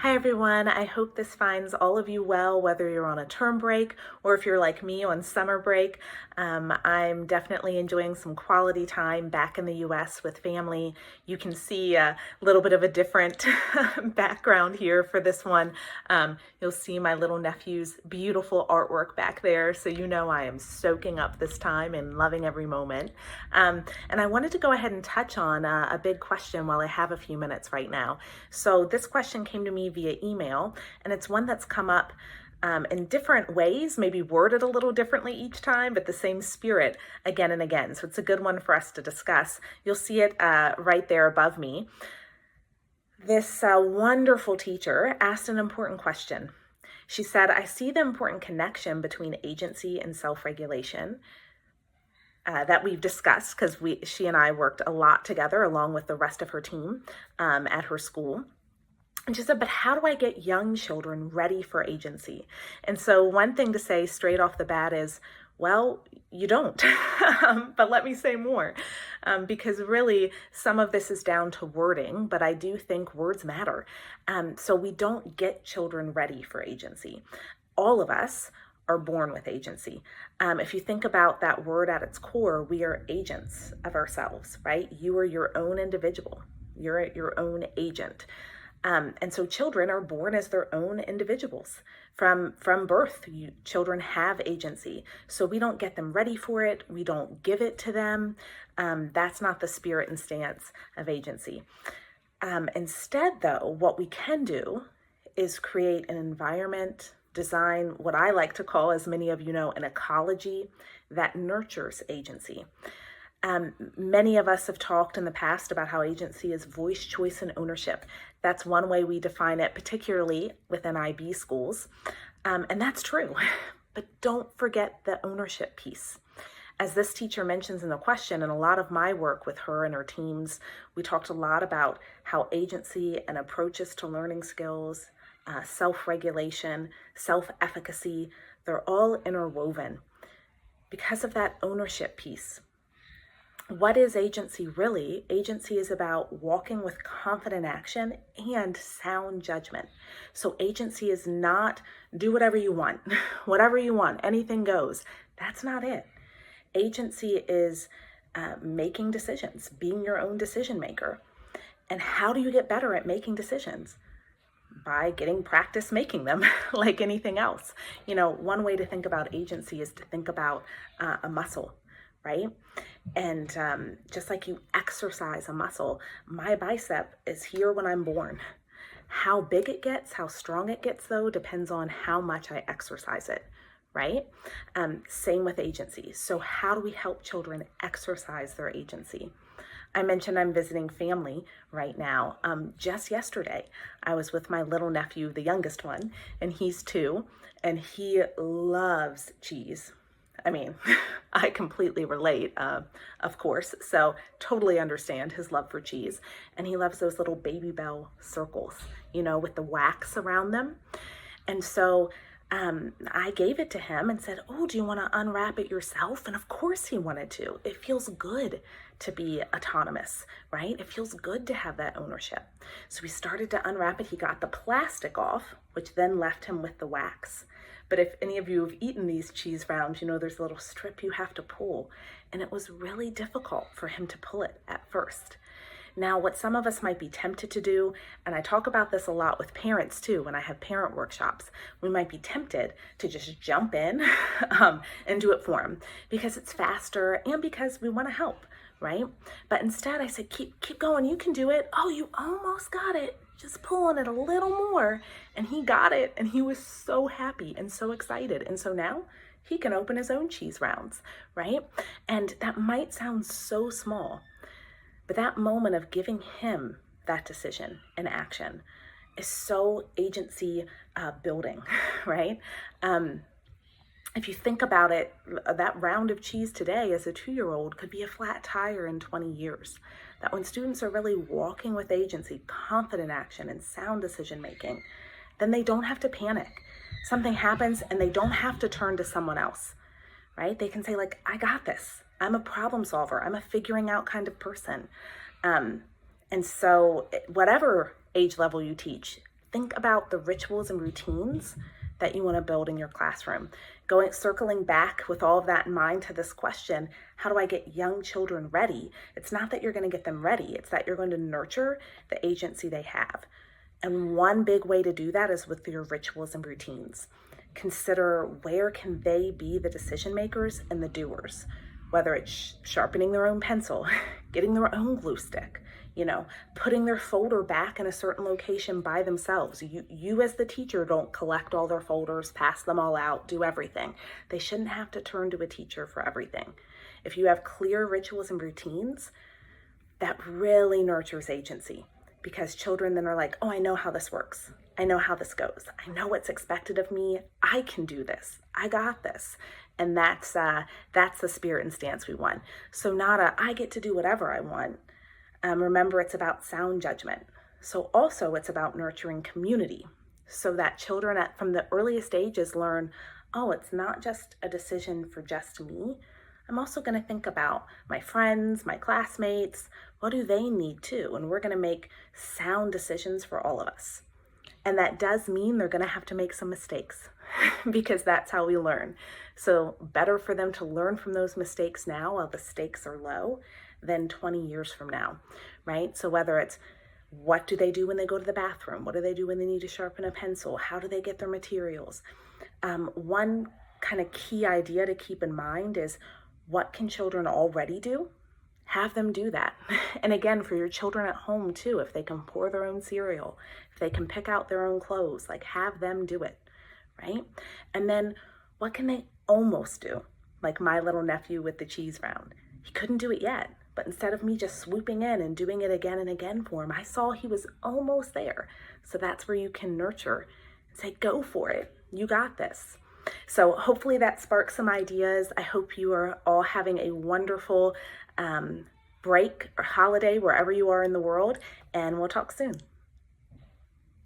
Hi everyone, I hope this finds all of you well, whether you're on a term break or if you're like me on summer break. I'm definitely enjoying some quality time back in the US with family. You can see a little bit of a different background here for this one. You'll see my little nephew's beautiful artwork back there, so you know I am soaking up this time and loving every moment. And I wanted to go ahead and touch on a big question while I have a few minutes right now. So this question came to me via email, and it's one that's come up in different ways, maybe worded a little differently each time, but the same spirit again and again. So it's a good one for us to discuss. You'll see it right there above me. This wonderful teacher asked an important question. She said, I see the important connection between agency and self-regulation that we've discussed because she and I worked a lot together along with the rest of her team at her school. And she said, but how do I get young children ready for agency? And so one thing to say straight off the bat is, well, you don't. But let me say more, because really some of this is down to wording, but I do think words matter. So we don't get children ready for agency. All of us are born with agency. If you think about that word at its core, we are agents of ourselves, right? You are your own individual. You're your own agent. And so children are born as their own individuals. From birth, children have agency. So we don't get them ready for it. We don't give it to them. That's not the spirit and stance of agency. Instead, though, what we can do is create an environment, design what I like to call, as many of you know, an ecology that nurtures agency. Many of us have talked in the past about how agency is voice, choice, and ownership. That's one way we define it, particularly within IB schools. And that's true, but don't forget the ownership piece. As this teacher mentions in the question, and a lot of my work with her and her teams, we talked a lot about how agency and approaches to learning skills, self-regulation, self-efficacy, they're all interwoven because of that ownership piece. What is agency really? Agency is about walking with confident action and sound judgment. So agency is not do whatever you want, whatever you want, anything goes. That's not it. Agency is making decisions, being your own decision maker. And how do you get better at making decisions? By getting practice making them like anything else. You know, one way to think about agency is to think about a muscle, right? And just like you exercise a muscle, my bicep is here when I'm born. How big it gets, how strong it gets, though, depends on how much I exercise it, right? Same with agency. So how do we help children exercise their agency? I mentioned I'm visiting family right now. Just yesterday, I was with my little nephew, the youngest one, and he's 2, and he loves cheese. I mean, I completely relate, of course, so totally understand his love for cheese. And he loves those little Baby Bell circles, you know, with the wax around them. And so I gave it to him and said, oh, do you want to unwrap it yourself? And of course he wanted to. It feels good to be autonomous, right? It feels good to have that ownership. So we started to unwrap it. He got the plastic off, which then left him with the wax. But if any of you have eaten these cheese rounds, you know there's a little strip you have to pull. And it was really difficult for him to pull it at first. Now, what some of us might be tempted to do, and I talk about this a lot with parents too, when I have parent workshops, we might be tempted to just jump in and do it for them because it's faster and because we want to help, right? But instead I said, keep going, you can do it. Oh, you almost got it. Just pull on it a little more. And he got it, and he was so happy and so excited. And so now he can open his own cheese rounds, right? And that might sound so small, but that moment of giving him that decision and action is so agency building, right? If you think about it, that round of cheese today as a 2-year-old could be a flat tire in 20 years. That when students are really walking with agency, confident action, and sound decision making, then they don't have to panic. Something happens and they don't have to turn to someone else, right? They can say like, I got this. I'm a problem solver. I'm a figuring out kind of person. And so whatever age level you teach, think about the rituals and routines that you want to build in your classroom. Circling back with all of that in mind to this question, how do I get young children ready? It's not that you're going to get them ready, it's that you're going to nurture the agency they have. And one big way to do that is with your rituals and routines. Consider where can they be the decision makers and the doers, whether it's sharpening their own pencil, getting their own glue stick, putting their folder back in a certain location by themselves. You as the teacher don't collect all their folders, pass them all out, do everything. They shouldn't have to turn to a teacher for everything. If you have clear rituals and routines, that really nurtures agency, because children then are like, oh, I know how this works. I know how this goes. I know what's expected of me. I can do this. I got this. And that's the spirit and stance we want. So not I get to do whatever I want. Remember, it's about sound judgment. So also it's about nurturing community, so that children from the earliest ages learn, oh, it's not just a decision for just me. I'm also going to think about my friends, my classmates. What do they need too? And we're going to make sound decisions for all of us. And that does mean they're going to have to make some mistakes because that's how we learn. So better for them to learn from those mistakes now while the stakes are low than 20 years from now, right? So whether it's what do they do when they go to the bathroom? What do they do when they need to sharpen a pencil? How do they get their materials? One kind of key idea to keep in mind is, what can children already do? Have them do that. And again, for your children at home too, if they can pour their own cereal, if they can pick out their own clothes, like have them do it, right? And then what can they almost do? Like my little nephew with the cheese round. He couldn't do it yet, but instead of me just swooping in and doing it again and again for him, I saw he was almost there. So that's where you can nurture and say, go for it. You got this. So hopefully that sparks some ideas. I hope you are all having a wonderful break or holiday wherever you are in the world, and we'll talk soon.